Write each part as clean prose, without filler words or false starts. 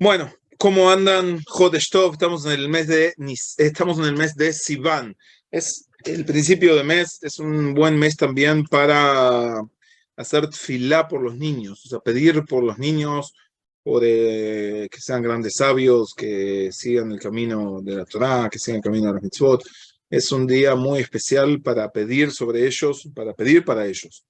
Bueno, ¿cómo andan? Jodesh Tov, estamos en el mes de Sivan. Es el principio de mes, es un buen mes también para hacer tfilá por los niños, o sea, pedir por los niños, que sean grandes sabios, que sigan el camino de la Torá, que sigan el camino de las mitzvot. Es un día muy especial para pedir sobre ellos, para pedir para ellos,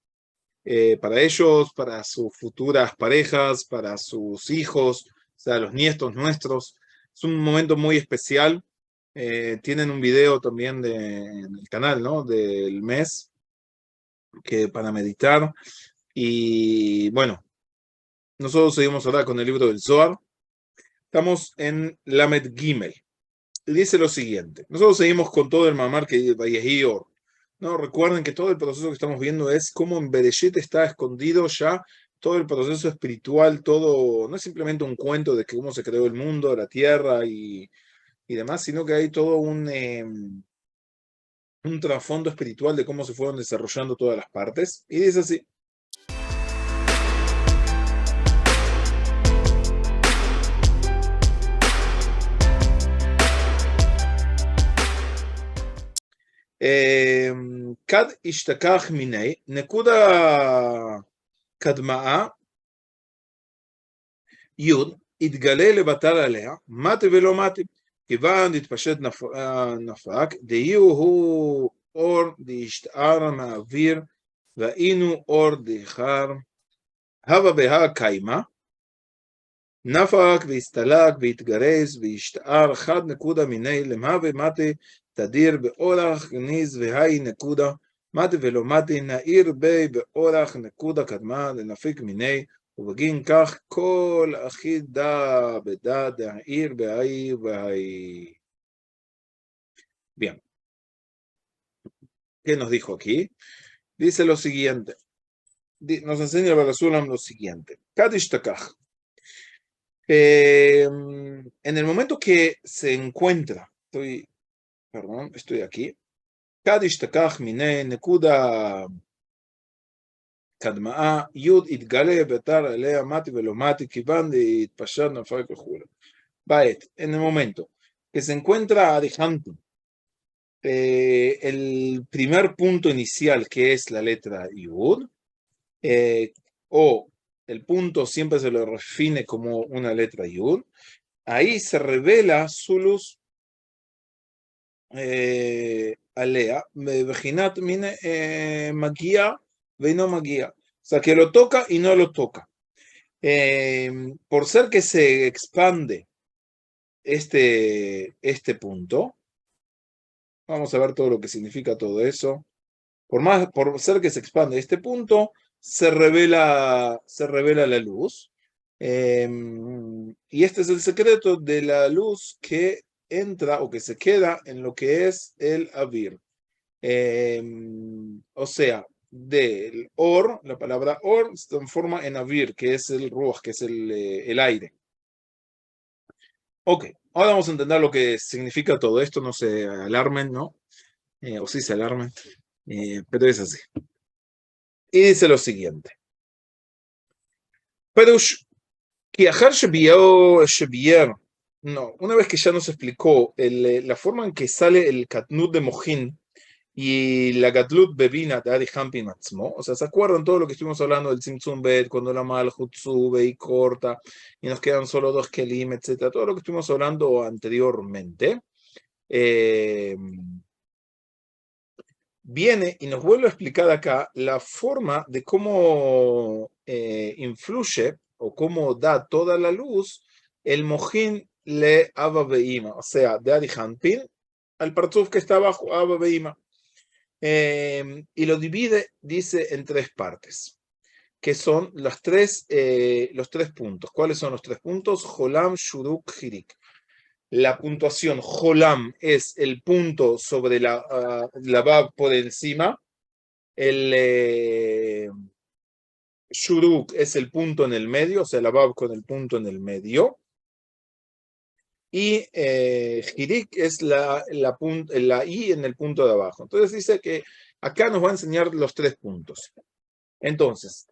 para sus futuras parejas, para sus hijos, o sea, los nietos nuestros. Es un momento muy especial. Tienen un video también en el canal, ¿no? Del mes para meditar. Y bueno, nosotros seguimos ahora con el libro del Zohar. Estamos en Lamed Gimel. Y dice lo siguiente. Nosotros seguimos con todo el mamar que Vayehi Or. No, recuerden que todo el proceso que estamos viendo es cómo en Bereshit está escondido ya todo el proceso espiritual, todo, no es simplemente un cuento de cómo se creó el mundo, la tierra y demás, sino que hay todo un trasfondo espiritual de cómo se fueron desarrollando todas las partes. Y dice así. Kad ishtakach minei, nekuda kadmaa, יוד, יתגלה לבטל עליה, מתי ולא מתי, כיוון דתפשט נפק, דהיו הוא אור דהשתער מהאוויר, והיינו אור דהיכר, הווה בהא קיימה, נפק והסתלק והתגרס והשתער חד נקודה מיני למה ומתי תדיר באורח גניז והי נקודה, מתי ולא מתי נעיר בי באורח נקודה קדמה לנפיק מיני, ובגין כך כל אחידה בדד העיר בהאי והאי. Bien, ¿qué nos dijo aquí? Dice lo siguiente, nos enseña el Barasulam lo siguiente. Kadish Takach. En el momento que se encuentra, estoy aquí. Kadish Takach mine nekuda קדמאה, יוד יתגלה בתר עליה מתי ולא מתי, כיוון דהתפשט נפק וכו'. בעת, en el momento que se encuentra Adijante, el primer punto inicial que es la letra Yud, o el punto siempre se lo define como una letra Yud, ahí se revela su luz alea, בבחינת מין מגיע ואינו מגיע. O sea, que lo toca y no lo toca. Por ser que se expande este punto, vamos a ver todo lo que significa todo eso. Por ser que se expande este punto, se revela la luz. Y este es el secreto de la luz que entra o que se queda en lo que es el Avir. O sea, del or, la palabra or se transforma en avir, que es el ruach, que es el aire. Ok, ahora vamos a entender lo que significa todo esto, no se alarmen, ¿no? O sí se alarmen, pero es así. Y dice lo siguiente. Perush, no, una vez que ya nos explicó la forma en que sale el Katnut de Mohin, y la Gatlut Bebina de Adi Hampin Matzmo, o sea, ¿se acuerdan todo lo que estuvimos hablando del Tzimtzum Bet, cuando la Malchut sube y corta, y nos quedan solo dos Kelim, etcétera? Todo lo que estuvimos hablando anteriormente, viene y nos vuelve a explicar acá la forma de cómo influye o cómo da toda la luz el Mohin le Abba Beima, o sea, de Adi Hampin al Partzuf que está abajo, Abba Beima. Y lo divide, dice, en tres partes, que son los tres puntos. ¿Cuáles son los tres puntos? Jolam, Shuruk, Hirik. La puntuación Jolam es el punto sobre la Bab por encima. El Shuruk es el punto en el medio, o sea, la Bab con el punto en el medio. Y Hirik es la I en el punto de abajo. Entonces dice que acá nos va a enseñar los tres puntos. Entonces,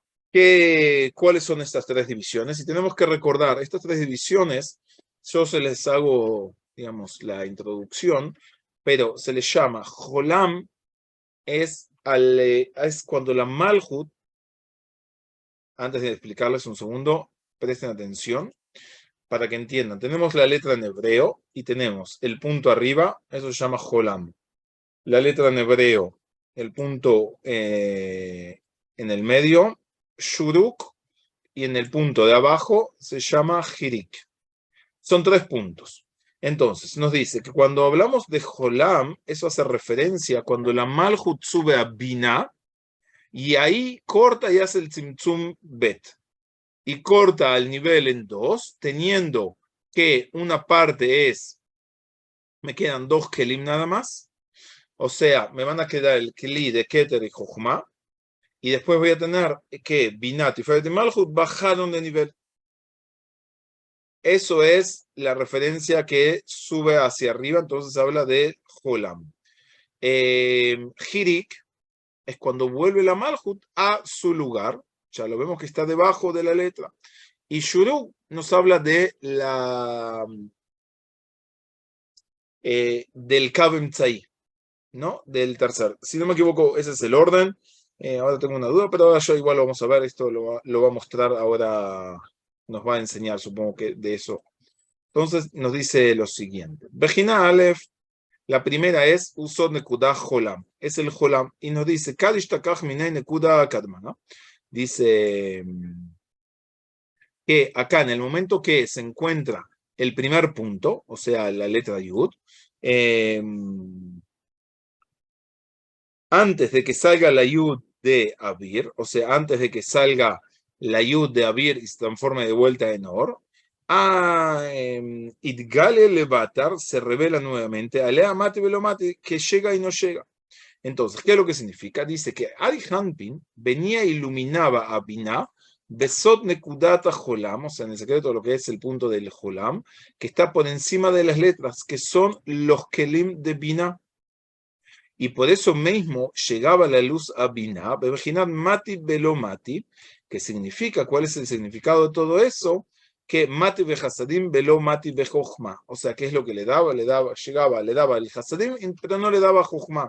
¿Cuáles son estas tres divisiones? Y tenemos que recordar, estas tres divisiones, yo se les hago, digamos, la introducción, pero se les llama Jolam, es cuando la Malhut, antes de explicarles un segundo, presten atención para que entiendan. Tenemos la letra en hebreo y tenemos el punto arriba, eso se llama Jolam. La letra en hebreo, el punto en el medio, Shuruk, y en el punto de abajo se llama Hirik. Son tres puntos. Entonces, nos dice que cuando hablamos de Jolam, eso hace referencia cuando la Malhut sube a Binah, y ahí corta y hace el Tzimtzum Bet. Y corta al nivel en dos, teniendo que una parte me quedan dos Kelim nada más, o sea, me van a quedar el Keli de Keter y Jochma, y después voy a tener que Binat y Tiferet y Malhut bajaron de nivel. Eso es la referencia que sube hacia arriba, entonces habla de Jolam. Hirik es cuando vuelve la Malhut a su lugar, ya lo vemos que está debajo de la letra. Y Shuruk nos habla de del Kavem Tzai, ¿no? Del tercer. Si no me equivoco, ese es el orden. Ahora tengo una duda, pero ahora yo igual lo vamos a ver. Esto lo va a mostrar ahora, nos va a enseñar, supongo que de eso. Entonces nos dice lo siguiente. Bejina Aleph, la primera es Usod Nekuda Jolam. Es el Jolam. Y nos dice, Kadish Takach Minay Nekuda Kadma, ¿no? Dice que acá en el momento que se encuentra el primer punto, o sea, la letra Yud, antes de que salga la Yud de Abir, o sea, antes de que salga la Yud de Abir y se transforme de vuelta en Or, Idgale Levatar se revela nuevamente, Alea Mati Velomati, que llega y no llega. Entonces, ¿qué es lo que significa? Dice que Ari Hanpin venía e iluminaba a Binah, Besot Nekudata Jolam, o sea, en el secreto lo que es el punto del Jolam, que está por encima de las letras, que son los Kelim de Binah. Y por eso mismo llegaba la luz a Binah, Bebejinat Mati Velomati, que significa, ¿cuál es el significado de todo eso? Que Mati Behasadim Velo Mati Bejochma, o sea, ¿qué es lo que le daba, le daba el Hasadim, pero no le daba Jochma.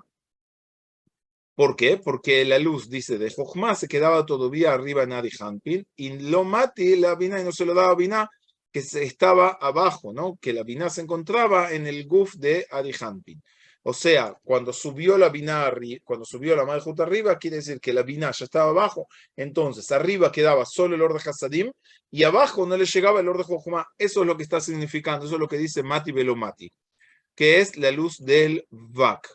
¿Por qué? Porque la luz, dice, de Jochma se quedaba todavía arriba en Adi Hanpin, y lo Mati la Binah, y no se lo daba a Binah, que estaba abajo, ¿no? Que la Binah se encontraba en el Guf de Adi Hanpin. O sea, cuando subió la Binah, cuando subió la Malhut arriba, quiere decir que la Binah ya estaba abajo, entonces arriba quedaba solo el orden de Hasadim, y abajo no le llegaba el orden de Jochma. Eso es lo que está significando, eso es lo que dice Mati Velo Mati, que es la luz del Vak.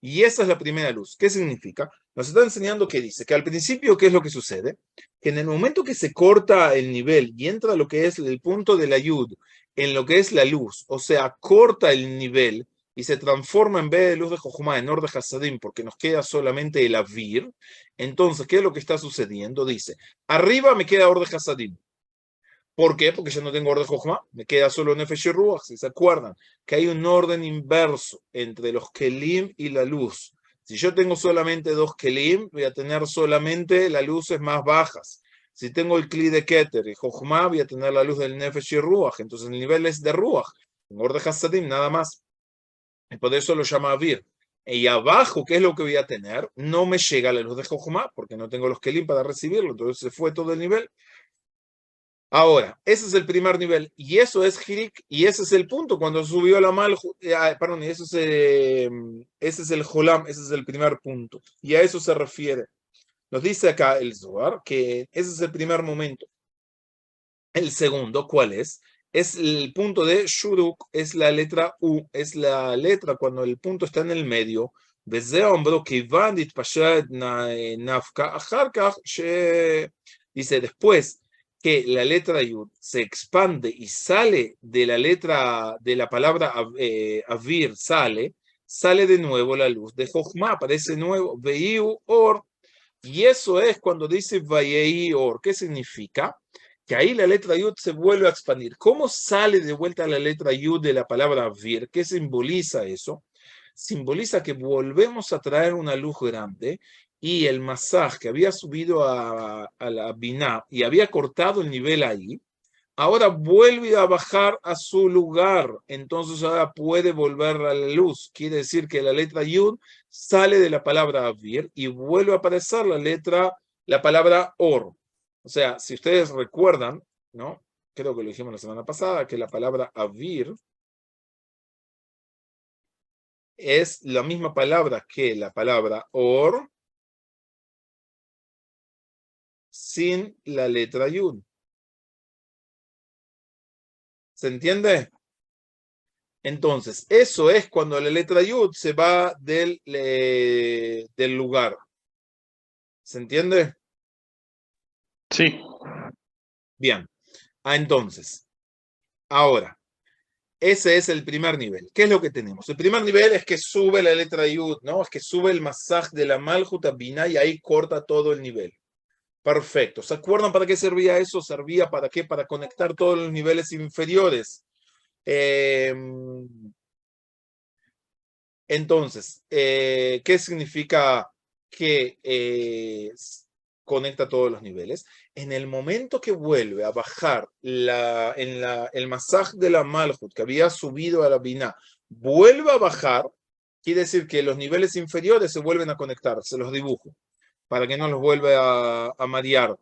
Y esa es la primera luz. ¿Qué significa? Nos está enseñando que dice que al principio, ¿qué es lo que sucede? Que en el momento que se corta el nivel y entra lo que es el punto de la yud en lo que es la luz, o sea, corta el nivel y se transforma en vez de luz de Jochma en Or de Hasadim, porque nos queda solamente el Avir, entonces, ¿qué es lo que está sucediendo? Dice, arriba me queda Or de Hasadim. ¿Por qué? Porque ya no tengo orden Jochma, me queda solo Nefesh y Ruach. Si se acuerdan que hay un orden inverso entre los Kelim y la luz. Si yo tengo solamente dos Kelim, voy a tener solamente las luces más bajas. Si tengo el Kli de Keter y Jochma, voy a tener la luz del Nefesh y Ruach. Entonces el nivel es de Ruach. En orden Hasadim, nada más. Y por eso lo llama Avir. Y abajo, ¿qué es lo que voy a tener? No me llega la luz de Jochma, porque no tengo los Kelim para recibirlo. Entonces se fue todo el nivel. Ahora, ese es el primer nivel, y eso es Hirik, y ese es el punto, cuando subió la Malhut, perdón, y eso ese es el Jolam, ese es el primer punto, y a eso se refiere. Nos dice acá el Zohar que ese es el primer momento. El segundo, ¿cuál es? Es el punto de Shuruk, es la letra U, es la letra cuando el punto está en el medio. Dice, después que la letra Yud se expande y sale de la letra, de la palabra Avir, sale de nuevo la luz de Jochma, aparece nuevo, Veiu Or, y eso es cuando dice Vayei Or. ¿Qué significa? Que ahí la letra Yud se vuelve a expandir. ¿Cómo sale de vuelta la letra Yud de la palabra Avir? ¿Qué simboliza eso? Simboliza que volvemos a traer una luz grande y el masaj que había subido a la biná y había cortado el nivel ahí, ahora vuelve a bajar a su lugar, entonces ahora puede volver a la luz. Quiere decir que la letra Yud sale de la palabra Avir y vuelve a aparecer la palabra Or. O sea, si ustedes recuerdan, ¿no? Creo que lo dijimos la semana pasada, que la palabra Avir es la misma palabra que la palabra Or sin la letra Yud. ¿Se entiende? Entonces, eso es cuando la letra Yud se va del lugar. ¿Se entiende? Sí. Bien. Entonces, ahora, ese es el primer nivel. ¿Qué es lo que tenemos? El primer nivel es que sube la letra Yud, ¿no? Es que sube el masaj de la Malhut a Binah y ahí corta todo el nivel. Perfecto. ¿Se acuerdan para qué servía eso? Servía para qué? Para conectar todos los niveles inferiores. Entonces, ¿qué significa que conecta todos los niveles? En el momento que vuelve a bajar el masaj de la Malhut que había subido a la Binah, vuelve a bajar, quiere decir que los niveles inferiores se vuelven a conectar. Se los dibujo para que no los vuelva a marear.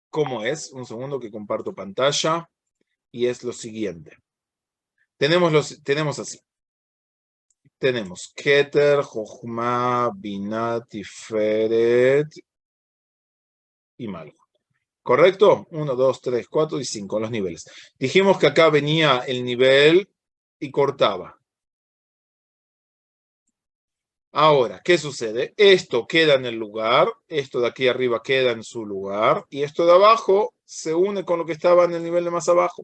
¿Cómo es? Un segundo que comparto pantalla. Y es lo siguiente. Tenemos así. Tenemos Keter, Jochma, Binah, Tiferet y Malhut. ¿Correcto? 1, 2, 3, 4 y 5, los niveles. Dijimos que acá venía el nivel y cortaba. Ahora, ¿qué sucede? Esto queda en el lugar, esto de aquí arriba queda en su lugar, y esto de abajo se une con lo que estaba en el nivel de más abajo.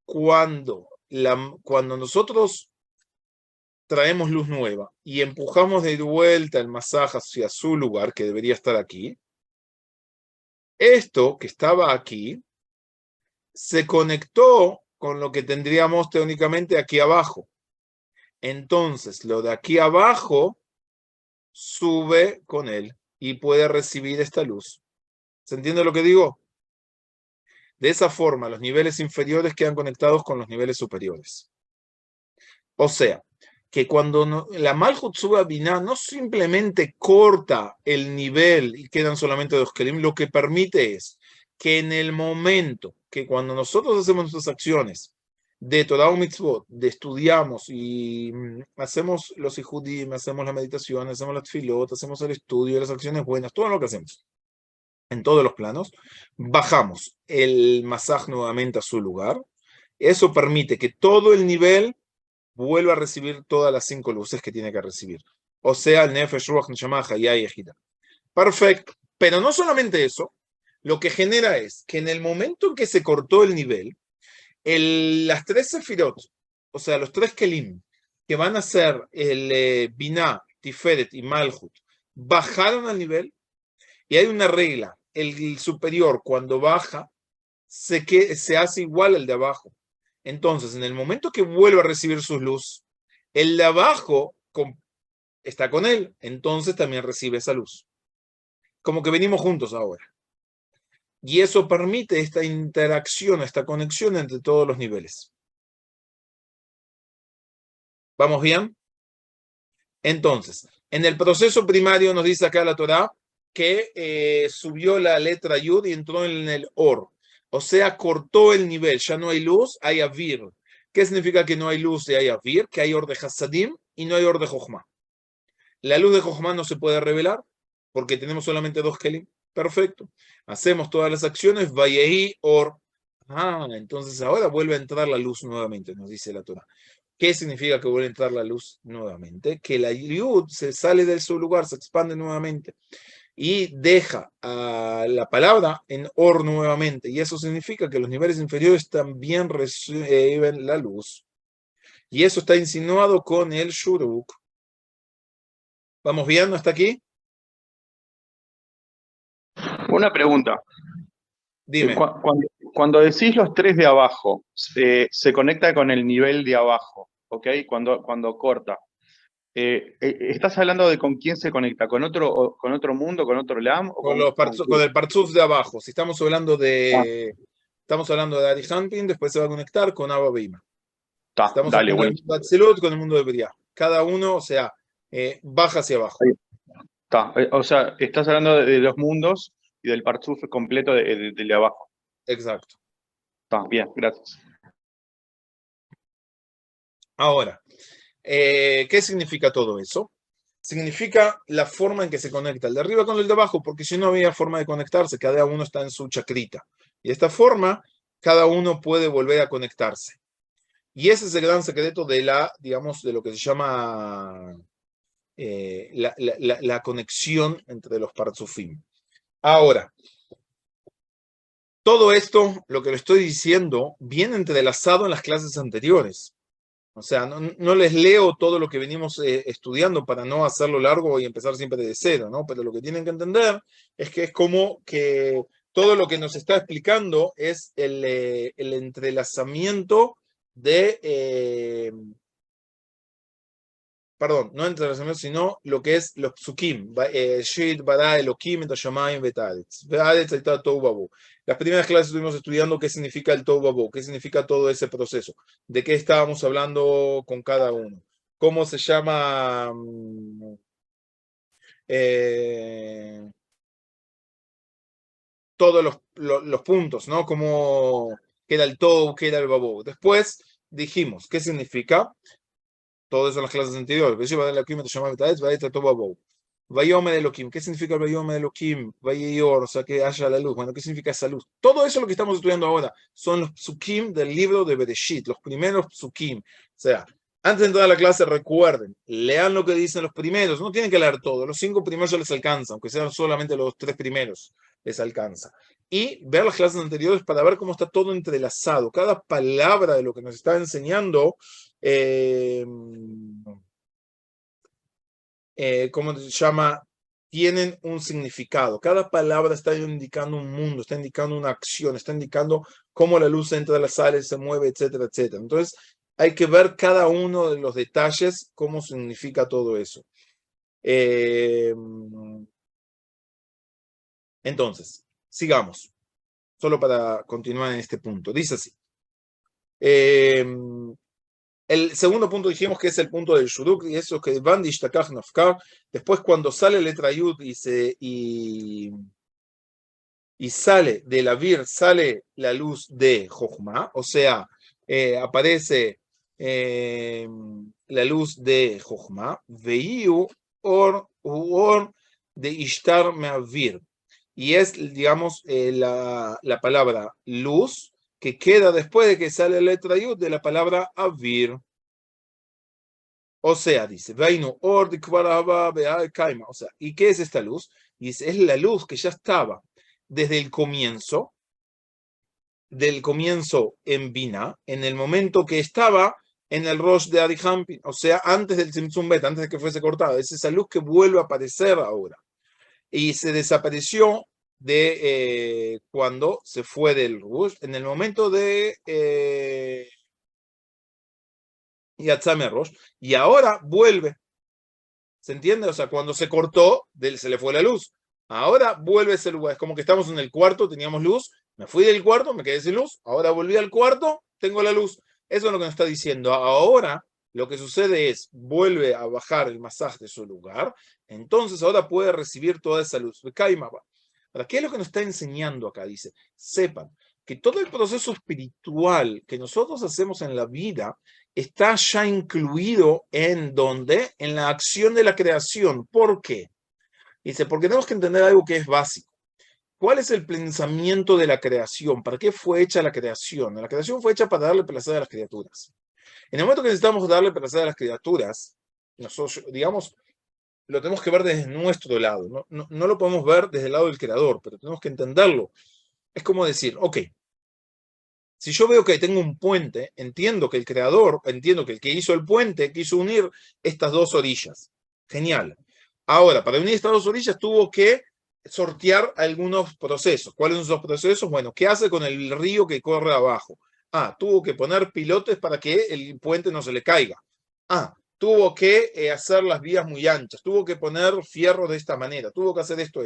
Cuando nosotros traemos luz nueva y empujamos de vuelta el masaje hacia su lugar, que debería estar aquí, esto que estaba aquí se conectó con lo que tendríamos teóricamente aquí abajo. Entonces, lo de aquí abajo sube con él y puede recibir esta luz. ¿Se entiende lo que digo? De esa forma, los niveles inferiores quedan conectados con los niveles superiores. O sea, que cuando la Malhut sube a Binah no simplemente corta el nivel y quedan solamente dos kelim, lo que permite es que en el momento que cuando nosotros hacemos nuestras acciones de Torah o Mitzvot, de estudiamos y hacemos los ijudim, hacemos la meditación, hacemos las tfilot, hacemos el estudio, las acciones buenas, todo lo que hacemos en todos los planos, bajamos el masaj nuevamente a su lugar. Eso permite que todo el nivel vuelva a recibir todas las 5 luces que tiene que recibir. O sea, el Nefesh, Ruach, Neshama, Hayah y Ejida. Perfecto. Pero no solamente eso, lo que genera es que en el momento en que se cortó el nivel, las 3 Sefirot, o sea, los 3 Kelim, que van a ser el Binah, Tiferet y Malhut, bajaron al nivel y hay una regla. El superior, cuando baja, se hace igual al de abajo. Entonces, en el momento que vuelve a recibir su luz, el de abajo está con él, entonces también recibe esa luz. Como que venimos juntos ahora. Y eso permite esta interacción, esta conexión entre todos los niveles. ¿Vamos bien? Entonces, en el proceso primario nos dice acá la Torá que subió la letra Yud y entró en el Or. O sea, cortó el nivel. Ya no hay luz, hay Avir. ¿Qué significa que no hay luz y hay Avir? Que hay Or de Hasadim y no hay Or de Jochma. La luz de Jochma no se puede revelar porque tenemos solamente 2 Kelim. Perfecto. Hacemos todas las acciones. Vayehi Or. Entonces ahora vuelve a entrar la luz nuevamente, nos dice la Torá. ¿Qué significa que vuelve a entrar la luz nuevamente? Que la Yud se sale de su lugar, se expande nuevamente y deja la palabra en Or nuevamente. Y eso significa que los niveles inferiores también reciben la luz. Y eso está insinuado con el Shuruk. ¿Vamos bien hasta aquí? Una pregunta. Dime. Cuando decís los 3 de abajo, se conecta con el nivel de abajo, ¿ok? Cuando corta. ¿Estás hablando de con quién se conecta? ¿Con otro mundo, con otro LAM? O Con el parzuf de abajo. Si estamos hablando Ah, de Ari Hampin, después se va a conectar con Abba Bima. está, Estamos dale, hablando del buenísimo. mundo de Atzilut con el mundo de Briah. Cada uno, o sea, baja hacia abajo. Ahí está. O sea, estás hablando de los mundos y del Partsuf completo de abajo. Exacto. Está, bien, gracias. Ahora, ¿qué significa todo eso? Significa la forma en que se conecta el de arriba con el de abajo, porque si no había forma de conectarse, cada uno está en su chacrita. Y de esta forma, cada uno puede volver a conectarse. Y ese es el gran secreto de digamos, de lo que se llama la conexión entre los parzufim. Ahora, todo esto, lo que le estoy diciendo, viene entrelazado en las clases anteriores. O sea, no les leo todo lo que venimos estudiando para no hacerlo largo y empezar siempre de cero, ¿no? Pero lo que tienen que entender es que es como que todo lo que nos está explicando es el entrelazamiento de, perdón, no entrelazamiento, sino lo que es los psukim. Shit, bara, Elohim, et hashamayim, vetaretz. Vetaretz, ahí está Tohu Vabohu. Las primeras clases estuvimos estudiando qué significa el Tohu Vabohu, qué significa todo ese proceso, de qué estábamos hablando con cada uno, cómo se llama todos los puntos, ¿no? Cómo queda el Tohu, qué era el Vabohu. Después dijimos, ¿qué significa? Todo eso en las clases anteriores. Vayomer Elohim, ¿qué significa el Vayomer Elohim? Vayeyor, o sea, que haya la luz. Bueno, ¿qué significa esa luz? Todo eso lo que estamos estudiando ahora son los psukim del libro de Bereshit, los primeros psukim. O sea, antes de entrar a la clase, recuerden, lean lo que dicen los primeros, no tienen que leer todo, los 5 primeros ya les alcanza, aunque sean solamente los 3 primeros, les alcanza. Y ver las clases anteriores para ver cómo está todo entrelazado, cada palabra de lo que nos está enseñando. ¿Cómo se llama? Tienen un significado. Cada palabra está indicando un mundo, está indicando una acción, está indicando cómo la luz entra a las sales, se mueve, etcétera, etcétera. Entonces, hay que ver cada uno de los detalles, cómo significa todo eso. Entonces, sigamos. Solo para continuar en este punto. Dice así. El segundo punto dijimos que es el punto del Shuruk, y eso que van de Ishtakach Nafkar. Después, cuando sale la letra Yud y sale de la Vir, sale la luz de Jochma, o sea, aparece la luz de Jochma, Veiu or de Ishtar Me'avir. Y es, digamos, la palabra luz que queda después de que sale la letra Yud de la palabra Avir. O sea, dice, o sea, ¿y qué es esta luz? Y es la luz que ya estaba desde el comienzo, del comienzo en Binah, en el momento que estaba en el Rosh de Arihampin, o sea, antes del Tzimtzum Bet, antes de que fuese cortada. Es esa luz que vuelve a aparecer ahora. Y se desapareció de cuando se fue del Rosh, en el momento de Yatzame Rosh, y ahora vuelve. ¿Se entiende? O sea, cuando se cortó, se le fue la luz. Ahora vuelve ese lugar. Es como que estamos en el cuarto, teníamos luz, me fui del cuarto, me quedé sin luz, ahora volví al cuarto, tengo la luz. Eso es lo que nos está diciendo. Ahora lo que sucede es, vuelve a bajar el masaje de su lugar, entonces ahora puede recibir toda esa luz. Ahora, ¿qué es lo que nos está enseñando acá? Dice, sepan que todo el proceso espiritual que nosotros hacemos en la vida está ya incluido en ¿dónde? En la acción de la creación. ¿Por qué? Dice, porque tenemos que entender algo que es básico. ¿Cuál es el pensamiento de la creación? ¿Para qué fue hecha la creación? La creación fue hecha para darle placer a las criaturas. En el momento que necesitamos darle placer a las criaturas, nosotros, digamos, lo tenemos que ver desde nuestro lado. No lo podemos ver desde el lado del creador, pero tenemos que entenderlo. Es como decir, ok, si yo veo que tengo un puente, entiendo que el creador, entiendo que el que hizo el puente quiso unir estas dos orillas. Genial. Ahora, para unir estas dos orillas tuvo que sortear algunos procesos. ¿Cuáles son esos procesos? Bueno, ¿qué hace con el río que corre abajo? Tuvo que poner pilotes para que el puente no se le caiga. tuvo que hacer las vías muy anchas, tuvo que poner fierro de esta manera, tuvo que hacer esto.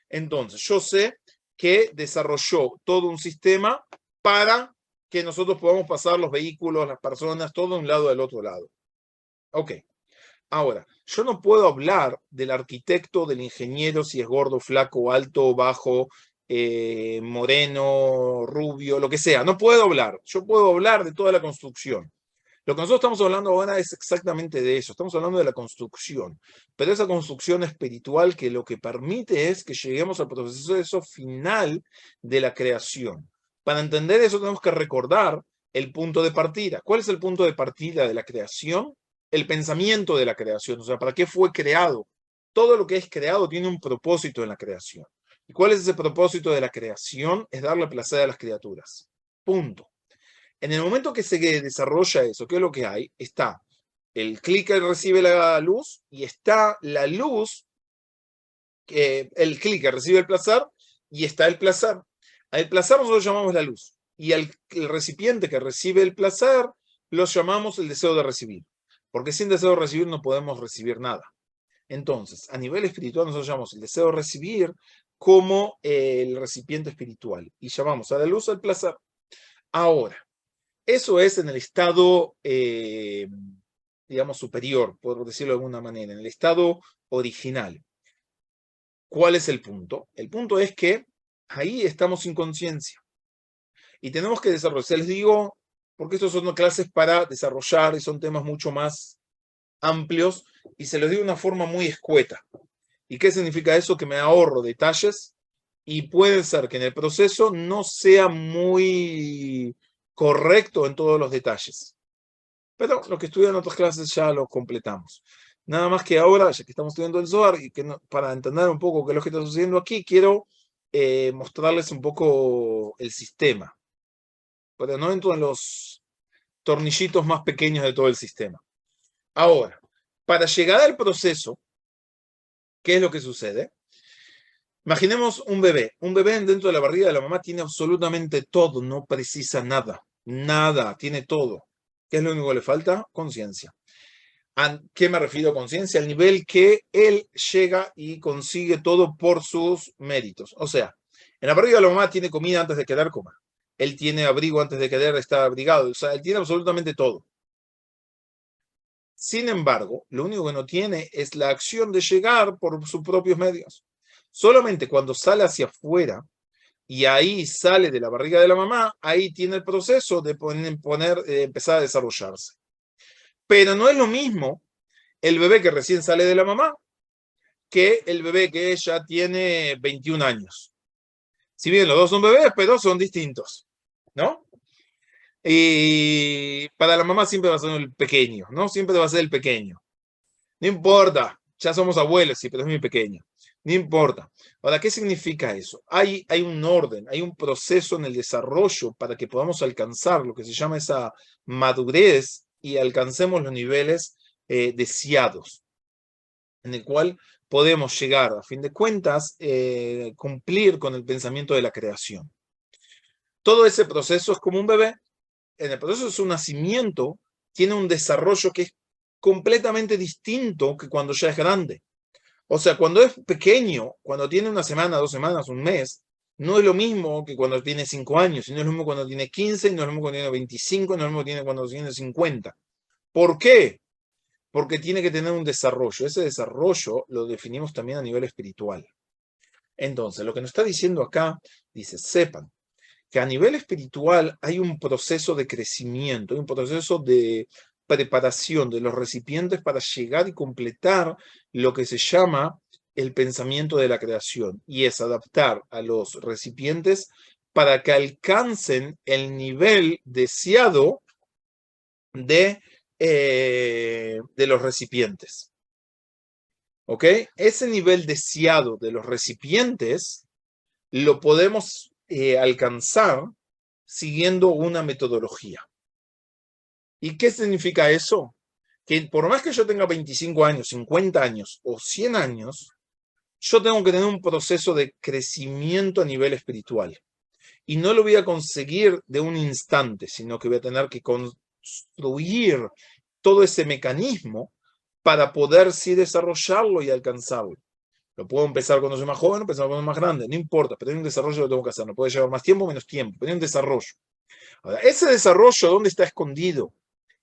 Entonces, yo sé que desarrolló todo un sistema para que nosotros podamos pasar los vehículos, las personas, todo de un lado al otro lado. Ok. Ahora, yo no puedo hablar del arquitecto, del ingeniero, si es gordo, flaco, alto, bajo, moreno, rubio, lo que sea. No puedo hablar. Yo puedo hablar de toda la construcción. Lo que nosotros estamos hablando ahora es exactamente de eso. Estamos hablando de la construcción. Pero esa construcción espiritual que lo que permite es que lleguemos al proceso final de la creación. Para entender eso tenemos que recordar el punto de partida. ¿Cuál es el punto de partida de la creación? El pensamiento de la creación, o sea, ¿para qué fue creado? Todo lo que es creado tiene un propósito en la creación. ¿Y cuál es ese propósito de la creación? Es darle placer a las criaturas. Punto. En el momento que se desarrolla eso, ¿qué es lo que hay? Está el clicker recibe la luz y está la luz, el clicker recibe el placer y está el placer. Al placer nosotros llamamos la luz y el recipiente que recibe el placer lo llamamos el deseo de recibir. Porque sin deseo de recibir no podemos recibir nada. Entonces, a nivel espiritual nosotros llamamos el deseo de recibir como el recipiente espiritual y llamamos a la luz el placer. Ahora, eso es en el estado, digamos, superior, por decirlo de alguna manera, en el estado original. ¿Cuál es el punto? El punto es que ahí estamos sin conciencia y tenemos que desarrollar. Se les digo, porque estos son clases para desarrollar y son temas mucho más amplios y se los digo de una forma muy escueta. ¿Y qué significa eso? Que me ahorro detalles y puede ser que en el proceso no sea muy correcto en todos los detalles. Pero lo que estudié en otras clases ya lo completamos. Nada más que ahora, ya que estamos estudiando el Zohar, y que para entender un poco qué es lo que está sucediendo aquí, quiero mostrarles un poco el sistema. Pero no entro en los tornillitos más pequeños de todo el sistema. Ahora, para llegar al proceso, ¿qué es lo que sucede? Imaginemos un bebé. Un bebé dentro de la barriga de la mamá tiene absolutamente todo, no precisa nada. Nada, tiene todo. ¿Qué es lo único que le falta? Conciencia. ¿A qué me refiero a conciencia? Al nivel que él llega y consigue todo por sus méritos. O sea, en la barriga de la mamá tiene comida antes de querer comer. Él tiene abrigo antes de querer estar abrigado. O sea, él tiene absolutamente todo. Sin embargo, lo único que no tiene es la acción de llegar por sus propios medios. Solamente cuando sale hacia afuera y ahí sale de la barriga de la mamá, ahí tiene el proceso de empezar a desarrollarse. Pero no es lo mismo el bebé que recién sale de la mamá que el bebé que ya tiene 21 años. Si bien los dos son bebés, pero son distintos, ¿no? Y para la mamá siempre va a ser el pequeño, ¿no? Siempre va a ser el pequeño. No importa, ya somos abuelos, sí, pero es muy pequeño. No importa. Ahora, ¿qué significa eso? Hay un orden, hay un proceso en el desarrollo para que podamos alcanzar lo que se llama esa madurez y alcancemos los niveles deseados, en el cual podemos llegar, a fin de cuentas, cumplir con el pensamiento de la creación. Todo ese proceso es como un bebé. En el proceso de su nacimiento tiene un desarrollo que es completamente distinto que cuando ya es grande. O sea, cuando es pequeño, cuando tiene una semana, 2 semanas, un mes, no es lo mismo que cuando tiene 5 años, y no es lo mismo cuando tiene 15, no es lo mismo cuando tiene 25, no es lo mismo que cuando tiene 50. ¿Por qué? Porque tiene que tener un desarrollo. Ese desarrollo lo definimos también a nivel espiritual. Entonces, lo que nos está diciendo acá, dice, sepan que a nivel espiritual hay un proceso de crecimiento, hay un proceso de preparación de los recipientes para llegar y completar lo que se llama el pensamiento de la creación, y es adaptar a los recipientes para que alcancen el nivel deseado de los recipientes. ¿Ok? Ese nivel deseado de los recipientes lo podemos alcanzar siguiendo una metodología. ¿Y qué significa eso? Que por más que yo tenga 25 años, 50 años o 100 años, yo tengo que tener un proceso de crecimiento a nivel espiritual. Y no lo voy a conseguir de un instante, sino que voy a tener que construir todo ese mecanismo para poder sí desarrollarlo y alcanzarlo. Lo puedo empezar cuando soy más joven, empezar cuando soy más grande, no importa, pero hay un desarrollo que lo tengo que hacer. No puede llevar más tiempo o menos tiempo, pero hay un desarrollo. Ahora, ese desarrollo, ¿dónde está escondido?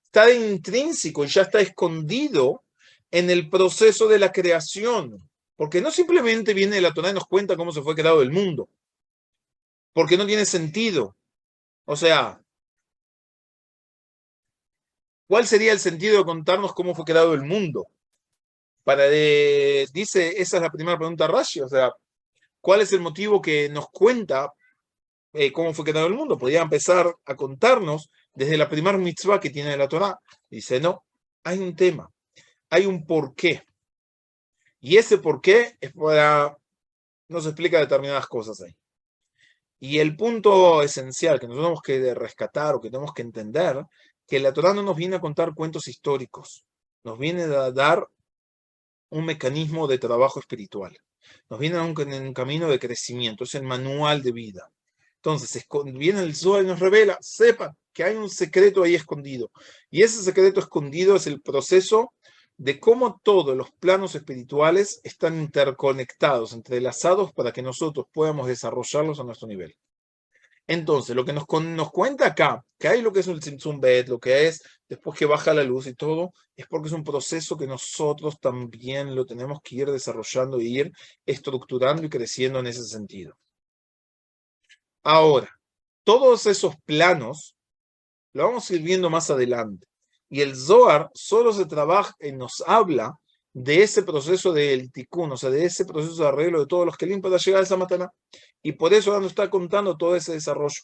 Está intrínseco y ya está escondido en el proceso de la creación. Porque no simplemente viene la Torá y nos cuenta cómo se fue creado el mundo. Porque no tiene sentido. O sea, ¿cuál sería el sentido de contarnos cómo fue creado el mundo? Dice, esa es la primera pregunta Rashi, o sea, ¿cuál es el motivo que nos cuenta cómo fue creado el mundo? Podría empezar a contarnos desde la primera mitzvah que tiene la Torá. Dice, no, hay un tema, hay un porqué. Y ese porqué es nos explica determinadas cosas ahí. Y el punto esencial que nosotros tenemos que rescatar o que tenemos que entender, que la Torá no nos viene a contar cuentos históricos, nos viene a dar un mecanismo de trabajo espiritual, nos viene a un camino de crecimiento, es el manual de vida. Entonces, viene el Zohar y nos revela, sepan que hay un secreto ahí escondido. Y ese secreto escondido es el proceso de cómo todos los planos espirituales están interconectados, entrelazados para que nosotros podamos desarrollarlos a nuestro nivel. Entonces, lo que nos cuenta acá, que hay lo que es el Tzimtzum Bet, lo que es después que baja la luz y todo, es porque es un proceso que nosotros también lo tenemos que ir desarrollando y ir estructurando y creciendo en ese sentido. Ahora, todos esos planos lo vamos a ir viendo más adelante. Y el Zohar solo se trabaja, nos habla de ese proceso del tikkun, o sea, de ese proceso de arreglo de todos los kelim para llegar a esa matana. Y por eso ahora nos está contando todo ese desarrollo,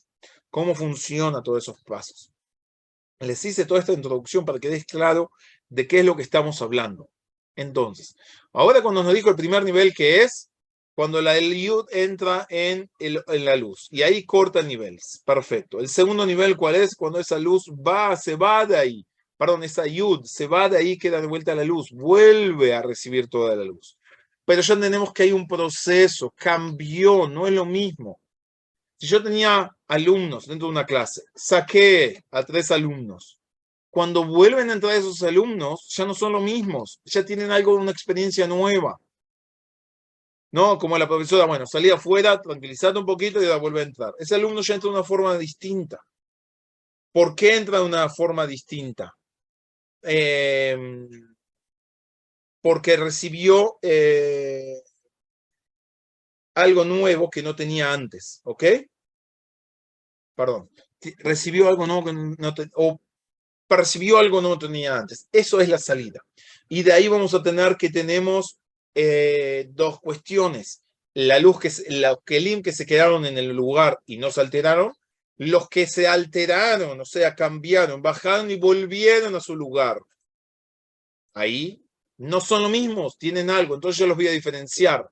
cómo funciona todos esos pasos. Les hice toda esta introducción para que quede claro de qué es lo que estamos hablando. Entonces, ahora cuando nos dijo el primer nivel que es cuando la Yud entra en la luz y ahí corta el nivel. Perfecto. El segundo nivel, ¿cuál es? Cuando esa luz se va de ahí. Perdón, esa Yud se va de ahí, queda de vuelta a la luz, vuelve a recibir toda la luz. Pero ya entendemos que hay un proceso, cambió, no es lo mismo. Si yo tenía alumnos dentro de una clase, saqué a 3 alumnos. Cuando vuelven a entrar esos alumnos, ya no son los mismos, ya tienen algo, una experiencia nueva. ¿No? Como la profesora, bueno, salía afuera, tranquilizate un poquito y ahora vuelve a entrar. Ese alumno ya entra de una forma distinta. ¿Por qué entra de una forma distinta? Porque recibió algo nuevo que no tenía antes, ¿ok? Perdón. Recibió algo nuevo que o percibió algo que no tenía antes. Eso es la salida. Y de ahí vamos a tener que tenemos dos cuestiones. La luz, los kelim que se quedaron en el lugar y no se alteraron, los que se alteraron, o sea, cambiaron, bajaron y volvieron a su lugar. Ahí no son lo mismos, tienen algo, entonces yo los voy a diferenciar.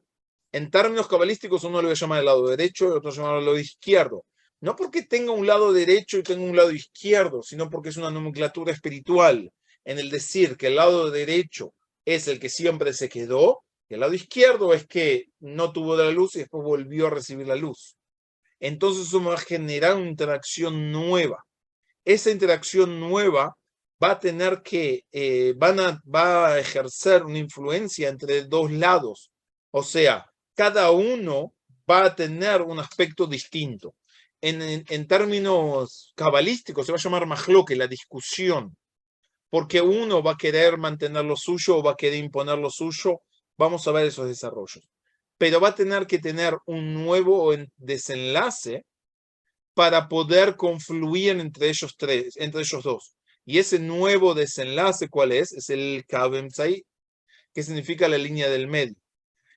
En términos cabalísticos, uno lo voy a llamar el lado derecho y otro lo llamarlo el lado izquierdo. No porque tenga un lado derecho y tenga un lado izquierdo, sino porque es una nomenclatura espiritual en el decir que el lado derecho es el que siempre se quedó y el lado izquierdo es que no tuvo la luz y después volvió a recibir la luz. Entonces eso va a generar una interacción nueva. Esa interacción nueva va a tener que, va a ejercer una influencia entre dos lados. O sea, cada uno va a tener un aspecto distinto. En términos cabalísticos se va a llamar mahloque, la discusión, porque uno va a querer mantener lo suyo o va a querer imponer lo suyo. Vamos a ver esos desarrollos. Pero va a tener que tener un nuevo desenlace para poder confluir entre ellos dos. Y ese nuevo desenlace, ¿cuál es? Es el Kavemzai, que significa la línea del medio.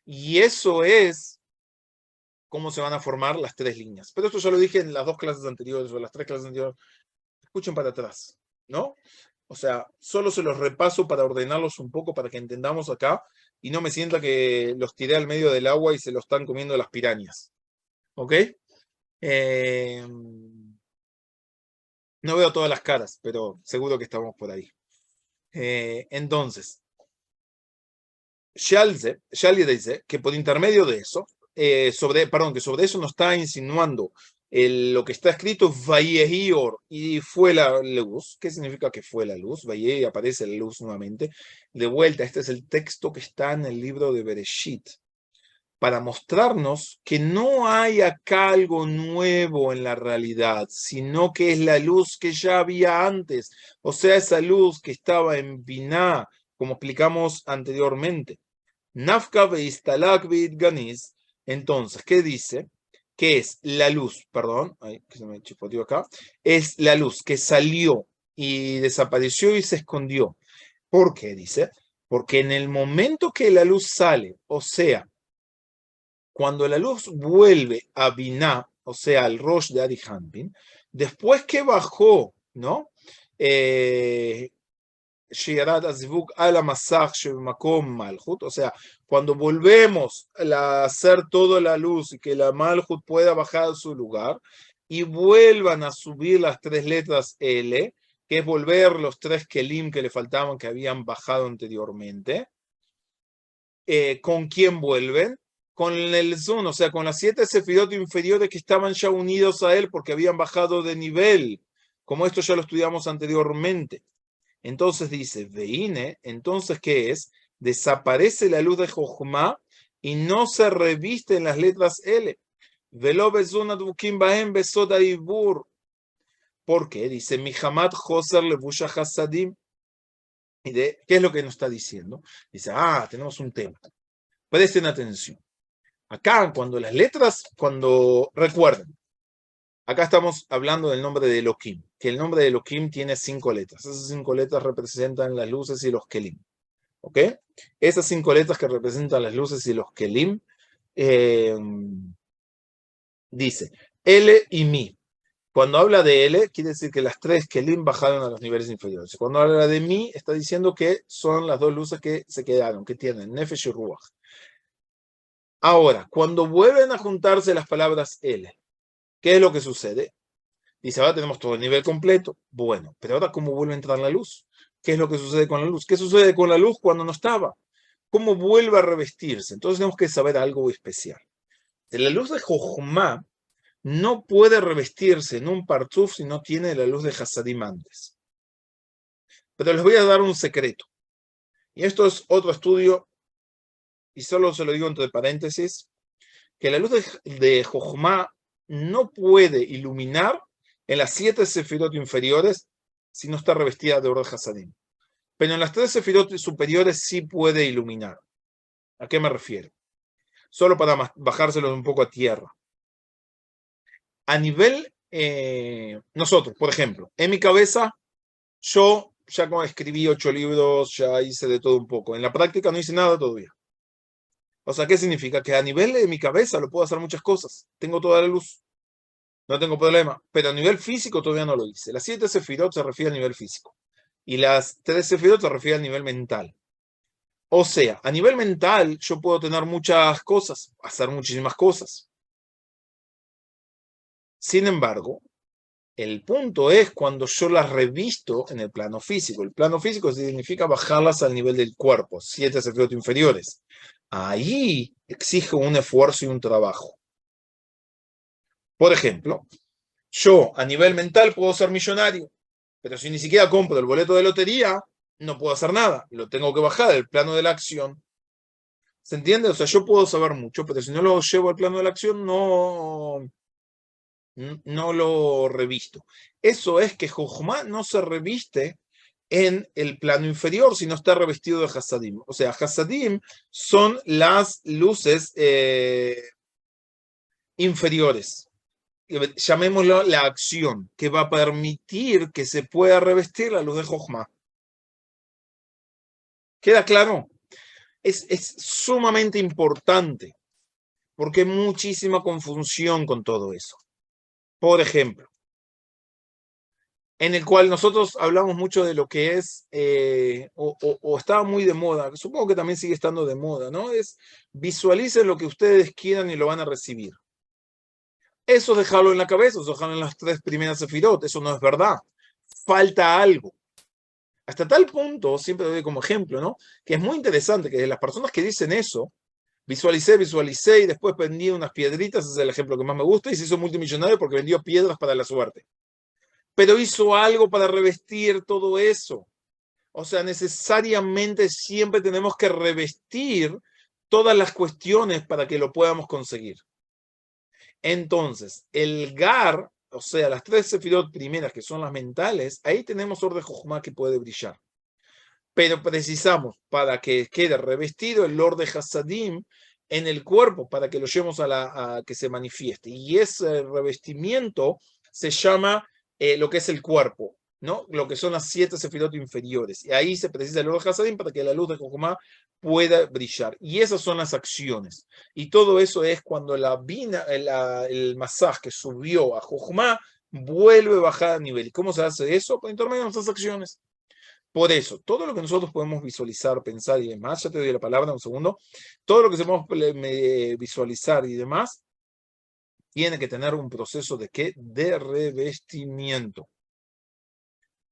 Y eso es cómo se van a formar las 3 líneas. Pero esto ya lo dije en las 2 clases anteriores o las 3 clases anteriores. Escuchen para atrás, ¿no? O sea, solo se los repaso para ordenarlos un poco para que entendamos acá y no me sienta que los tiré al medio del agua y se los están comiendo las pirañas. ¿Ok? No veo todas las caras, pero seguro que estamos por ahí. Entonces, Shalye dice que por intermedio de eso, que sobre eso nos está insinuando lo que está escrito Vayehi Or, y fue la luz. ¿Qué significa que fue la luz? Vayehi, aparece la luz nuevamente. De vuelta, este es el texto que está en el libro de Bereshit, para mostrarnos que no hay acá algo nuevo en la realidad, sino que es la luz que ya había antes, o sea, esa luz que estaba en Binah, como explicamos anteriormente. Nafka veistalak veitganiz. Entonces, ¿qué dice? Que es la luz, perdón, ay, que se me chispoteó acá, es la luz que salió y desapareció y se escondió. ¿Por qué? Dice, porque en el momento que la luz sale, o sea, cuando la luz vuelve a Binah, o sea, al Rosh de Arihampin, después que bajó, ¿no? O sea, cuando volvemos a hacer toda la luz y que la Malhut pueda bajar a su lugar y vuelvan a subir las tres letras L, que es volver los tres Kelim que le faltaban, que habían bajado anteriormente, ¿con quién vuelven? Con el Zun, o sea, con las 7 sefirot inferiores que estaban ya unidos a él porque habían bajado de nivel, como esto ya lo estudiamos anteriormente. Entonces dice, Veine, entonces ¿qué es? Desaparece la luz de Jochma y no se reviste en las letras L. Velo bezun advukim bahem besod haibur. ¿Por qué? Dice, Mihamat Joser levusha hasadim. ¿Y qué es lo que nos está diciendo? Dice, tenemos un tema. Presten atención. Acá, cuando las letras, recuerden, acá estamos hablando del nombre de Elohim, que el nombre de Elohim tiene 5 letras. Esas 5 letras representan las luces y los kelim. ¿Ok? Esas 5 letras que representan las luces y los kelim, dice, L y Mi. Cuando habla de L, quiere decir que las 3 kelim bajaron a los niveles inferiores. Cuando habla de Mi, está diciendo que son las 2 luces que se quedaron, que tienen Nefesh y Ruach. Ahora, cuando vuelven a juntarse las palabras L, ¿qué es lo que sucede? Dice, ahora tenemos todo el nivel completo. Bueno, pero ahora ¿cómo vuelve a entrar la luz? ¿Qué es lo que sucede con la luz? ¿Qué sucede con la luz cuando no estaba? ¿Cómo vuelve a revestirse? Entonces tenemos que saber algo especial. La luz de Jochma no puede revestirse en un Partzuf si no tiene la luz de Hasadim antes. Pero les voy a dar un secreto. Y esto es otro estudio, y solo se lo digo entre paréntesis, que la luz de Jochma no puede iluminar en las 7 sefirot inferiores si no está revestida de Or Hasadim. Pero en las 3 sefirot superiores sí puede iluminar. ¿A qué me refiero? Solo para bajárselo un poco a tierra. A nivel, nosotros, por ejemplo, en mi cabeza, yo ya escribí 8 libros, ya hice de todo un poco. En la práctica no hice nada todavía. O sea, ¿qué significa? Que a nivel de mi cabeza lo puedo hacer muchas cosas. Tengo toda la luz. No tengo problema. Pero a nivel físico todavía no lo hice. Las 7 sefirot se refiere a nivel físico. Y las 3 sefirot se refiere a nivel mental. O sea, a nivel mental yo puedo tener muchas cosas, hacer muchísimas cosas. Sin embargo, el punto es cuando yo las revisto en el plano físico. El plano físico significa bajarlas al nivel del cuerpo, 7 sefirot inferiores. Ahí exige un esfuerzo y un trabajo. Por ejemplo, yo a nivel mental puedo ser millonario, pero si ni siquiera compro el boleto de lotería, no puedo hacer nada. Lo tengo que bajar al plano de la acción. ¿Se entiende? O sea, yo puedo saber mucho, pero si no lo llevo al plano de la acción, no lo revisto. Eso es que Jochma no se reviste en el plano inferior, sino está revestido de Hasadim. O sea, Hasadim son las luces inferiores. Llamémoslo la acción, que va a permitir que se pueda revestir la luz de Jochma. ¿Queda claro? Es sumamente importante, porque hay muchísima confusión con todo eso. Por ejemplo, en el cual nosotros hablamos mucho de lo que es, o estaba muy de moda, supongo que también sigue estando de moda, ¿no? Es visualicen lo que ustedes quieran y lo van a recibir. Eso dejarlo en la cabeza, eso dejarlo en las 3 primeras sefirot, eso no es verdad. Falta algo. Hasta tal punto, siempre doy como ejemplo, ¿no? Que es muy interesante que las personas que dicen eso, Visualicé y después vendí unas piedritas, ese es el ejemplo que más me gusta, y se hizo multimillonario porque vendió piedras para la suerte. Pero hizo algo para revestir todo eso. O sea, necesariamente siempre tenemos que revestir todas las cuestiones para que lo podamos conseguir. Entonces, el Gar, o sea, las 3 sefirot primeras que son las mentales, ahí tenemos Or de Jochma que puede brillar. Pero precisamos, para que quede revestido el Or de Hasadim en el cuerpo, para que lo llevemos a que se manifieste. Y ese revestimiento se llama lo que es el cuerpo, ¿no? Lo que son las 7 sefirot inferiores. Y ahí se precisa el Or de Hasadim para que la luz de Jochma pueda brillar. Y esas son las acciones. Y todo eso es cuando el masaj que subió a Jochma vuelve a bajar a nivel. ¿Y cómo se hace eso? Por intermedio de nuestras acciones. Por eso, todo lo que nosotros podemos visualizar, pensar y demás, ya te doy la palabra un segundo, todo lo que podemos visualizar y demás, tiene que tener un proceso de ¿qué? De revestimiento.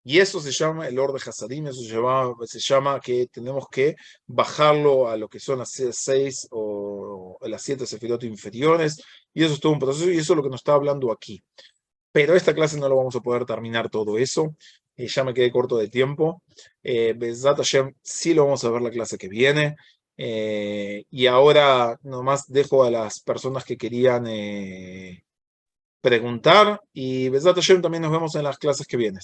Y eso se llama el Or de Hasadim, eso se llama que tenemos que bajarlo a lo que son las 6 o las 7 sefirot inferiores, y eso es todo un proceso, y eso es lo que nos está hablando aquí. Pero esta clase no lo vamos a poder terminar todo eso. Ya me quedé corto de tiempo. Bezat Hashem, sí lo vamos a ver la clase que viene. Y ahora nomás dejo a las personas que querían preguntar. Y Bezat Hashem también nos vemos en las clases que vienen.